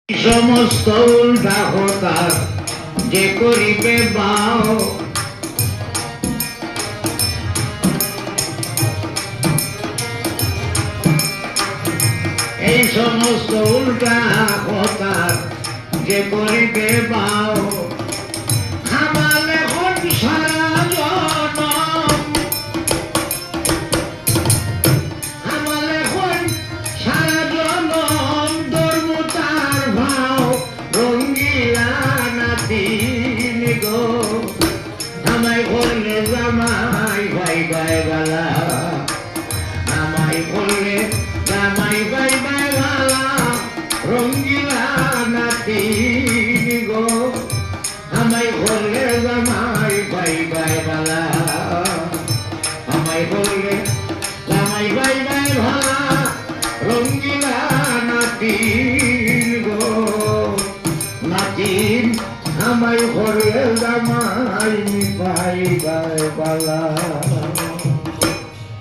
সমস্ত উল্টা হতার যে করিবে বাও এই সমস্ত উল্টা হতার যে করিবে বাও আমার এখন সারা জনম আমার এখন সারা জনম ধর্ম তার ভাও রঙ্গিলা নাতিন গো আমায় বললে জামাই ভাই ভাই গালা আমায় বললে জামাই ভাই ভাই গালা রঙ্গিলা নাতিন গো আমায় বললে জামাই ভাই ভাই গালা আমায় বললে জামাই ভাই ভাই ভালা রঙ্গিলা নাতিন গো নাতিন আমায় বললে জামাই ভাই ভাই গালা